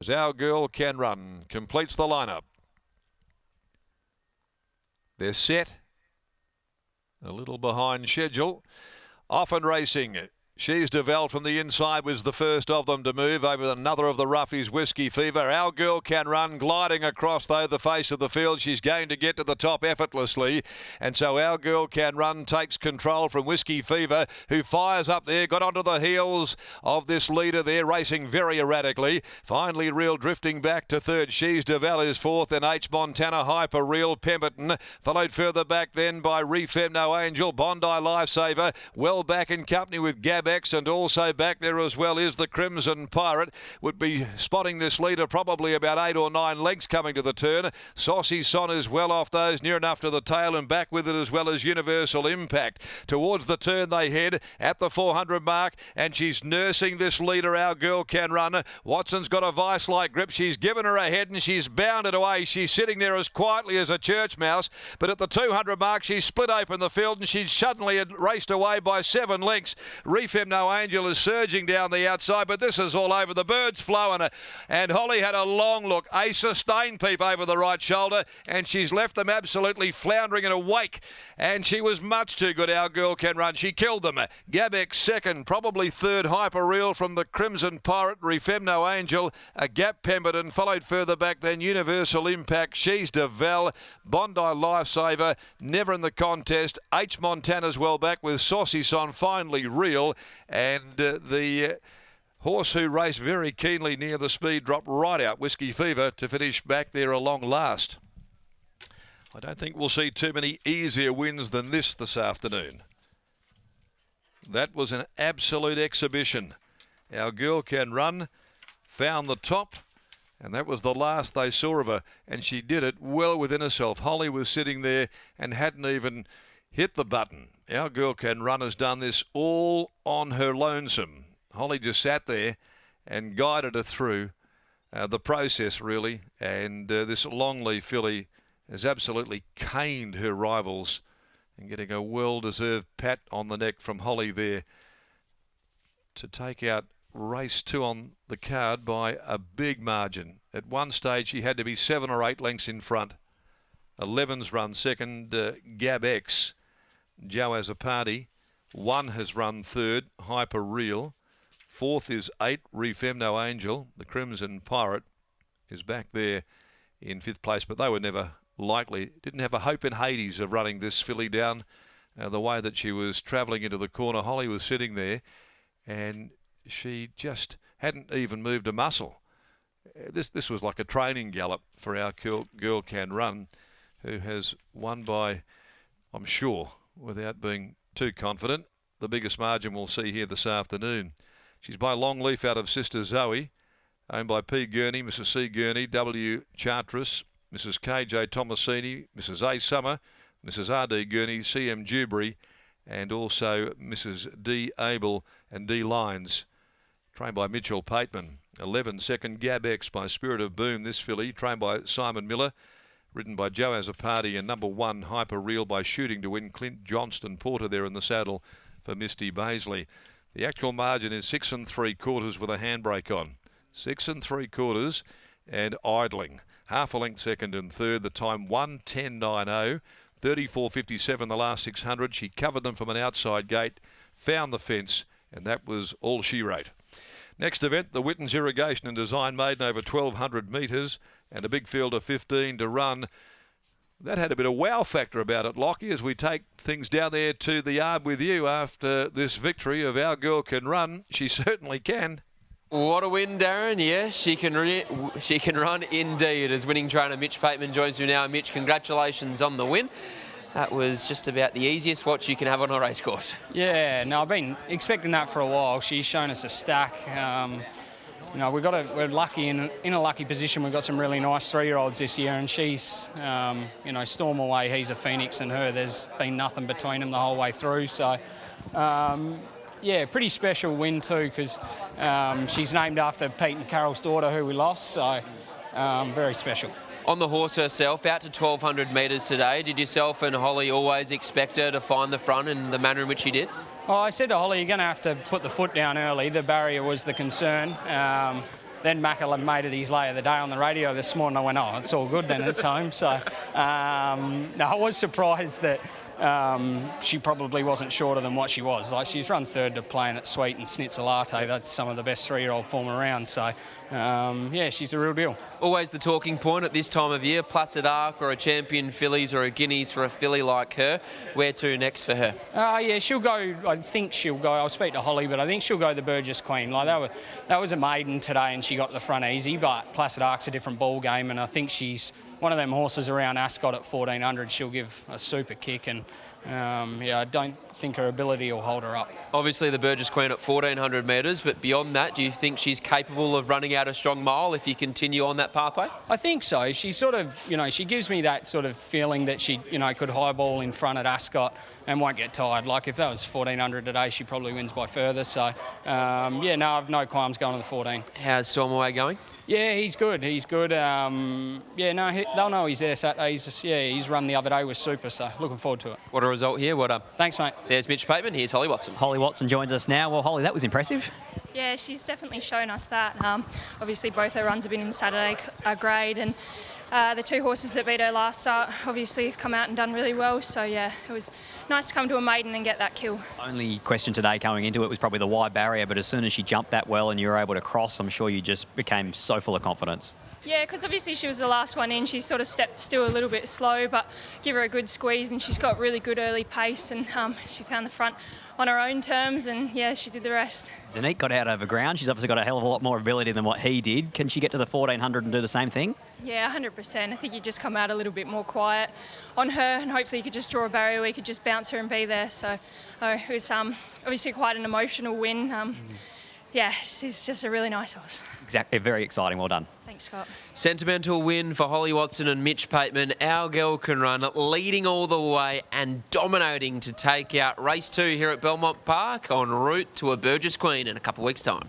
As Our Girl Can Run completes the lineup. They're set. A little behind schedule. Often racing. She's Devel from the inside was the first of them to move over another of the roughies, Whiskey Fever. Our Girl Can Run gliding across, though, the face of the field. She's going to get to the top effortlessly. And so Our Girl Can Run takes control from Whiskey Fever, who fires up there, got onto the heels of this leader there, racing very erratically. Finally, Real drifting back to third. She's Devel is fourth, and H. Montana, Hyper Real, Pemberton. Followed further back then by Refem No Angel, Bondi Lifesaver. Well back in company with Gabex, and also back there as well is the Crimson Pirate. Would be spotting this leader probably about 8 or 9 lengths coming to the turn. Saucy Son is well off those, near enough to the tail, and back with it as well as Universal Impact. Towards the turn they head at the 400 mark, and she's nursing this leader, Our Girl Can Run. Watson's got a vice-like grip. She's given her a head and she's bounded away. She's sitting there as quietly as a church mouse, but at the 200 mark she's split open the field and she's suddenly raced away by 7 lengths. Refem No Angel is surging down the outside, but this is all over. The bird's flowing, and Holly had a long look, a sustained peep over the right shoulder, and she's left them absolutely floundering in a wake, and she was much too good, Our Girl Can Run. She killed them. Gabex second, probably third, Hyper Real from the Crimson Pirate, Refem No Angel, a Gap Pemberton, followed further back then Universal Impact, She's Devel, Bondi Lifesaver, never in the contest. H. Montana's well back with Saucy Son, finally Real, and the horse who raced very keenly near the speed dropped right out, Whiskey Fever, to finish back there along last. I don't think we'll see too many easier wins than this afternoon. That was an absolute exhibition. Our Girl Can Run found the top, and that was the last they saw of her, and she did it well within herself. Holly was sitting there and hadn't even hit the button. Our Girl Can Run has done this all on her lonesome. Holly just sat there and guided her through the process, really. And this Longleaf filly has absolutely caned her rivals and getting a well-deserved pat on the neck from Holly there to take out race 2 on the card by a big margin. At one stage, she had to be 7 or 8 lengths in front. 11's run second, Gabex. Joe as a party. 1 has run third, Hyper Real. 4th is 8, Refem No Angel. The Crimson Pirate is back there in 5th place, but they were never likely, didn't have a hope in Hades of running this filly down the way that she was travelling into the corner. Holly was sitting there and she just hadn't even moved a muscle. This was like a training gallop for Our Girl Can Run, who has won by, I'm sure, without being too confident, the biggest margin we'll see here this afternoon. She's by Longleaf out of Sister Zoe, owned by P. Gurney, Mrs. C. Gurney, W. Charteris, Mrs. K.J. Tomasini, Mrs. A. Summer, Mrs. R.D. Gurney, C.M. Dewberry, and also Mrs. D. Abel and D. Lyons, trained by Mitchell Pateman. 11 second, Gabex by Spirit of Boom, this filly, trained by Simon Miller, ridden by Joe as a party, and number 1, Hyper Real, by Shooting to Win, Clint Johnston Porter there in the saddle for Misty Baisley. The actual margin is 6 3/4 with a handbrake on. 6 3/4 and idling. Half a length second and third. The time 1:10.90. 34.57 the last 600. She covered them from an outside gate, found the fence, and that was all she wrote. Next event, the Witten's Irrigation and Design Maiden over 1,200 metres and a big field of 15 to run. That had a bit of wow factor about it, Lockie, as we take things down there to the yard with you after this victory of Our Girl Can Run. She certainly can. What a win, Darren. Yes, she can run indeed. As winning trainer Mitch Pateman joins me now. Mitch, congratulations on the win. That was just about the easiest watch you can have on a racecourse. Yeah, no, I've been expecting that for a while. She's shown us a stack. You know, we're lucky in a lucky position. We've got some really nice 3-year-olds this year, and she's, you know, Storm Away, he's a phoenix, and her, there's been nothing between them the whole way through. So, yeah, pretty special win too, because she's named after Pete and Carol's daughter, who we lost. So, very special. On the horse herself, out to 1,200 metres today, did yourself and Holly always expect her to find the front in the manner in which she did? Oh, I said to Holly, you're going to have to put the foot down early. The barrier was the concern. then Macca made it his lay of the day on the radio this morning. I went, oh, it's all good then, it's home. So, no, I was surprised that she probably wasn't shorter than what she was. Like, she's run third to playing at Sweet and Schnitzel Latte. That's some of the best 3-year-old form around. So, yeah, she's the real deal. Always the talking point at this time of year, Placid Arc or a Champion Fillies or a Guineas for a filly like her. Where to next for her? Yeah, she'll go, I think she'll go, I'll speak to Holly, but I think she'll go the Burgess Queen. Like, that was a maiden today and she got the front easy, but Placid Arc's a different ball game, and I think she's one of them horses around Ascot at 1400. She'll give a super kick, and yeah, I don't think her ability will hold her up. Obviously the Burgess Queen at 1400 metres, but beyond that, do you think she's capable of running out a strong mile if you continue on that pathway? I think so. She sort of, she gives me that sort of feeling that she, could highball in front at Ascot and won't get tired. Like, if that was 1400 today, she probably wins by further. So, yeah, no, I've no qualms going to the 14. How's Stormaway going? Yeah, he's good. He's good. Yeah, no, they'll know he's there Saturday. He's run the other day with Super, so looking forward to it. What a result here. Well done. Thanks, mate. There's Mitch Pateman. Here's Holly Watson. Holly Watson joins us now. Well, Holly, that was impressive. Yeah, she's definitely shown us that. Obviously, both her runs have been in Saturday grade, and the two horses that beat her last start obviously have come out and done really well. So, yeah, it was nice to come to a maiden and get that kill. Only question today going into it was probably the wide barrier, but as soon as she jumped that well and you were able to cross, I'm sure you just became so full of confidence. Yeah, because obviously she was the last one in. She sort of stepped still a little bit slow, but give her a good squeeze, and she's got really good early pace, and she found the front on her own terms, and yeah, she did the rest. Zanique got out over ground. She's obviously got a hell of a lot more ability than what he did. Can she get to the 1400 and do the same thing? Yeah, 100%. I think you just come out a little bit more quiet on her, and hopefully you could just draw a barrier where you could just bounce her and be there. So it was obviously quite an emotional win. Yeah, she's just a really nice horse. Exactly, very exciting. Well done. Thanks, Scott. Sentimental win for Holly Watson and Mitch Pateman. Our Girl Can Run, leading all the way and dominating to take out race 2 here at Belmont Park en route to a Burgess Queen in a couple of weeks' time.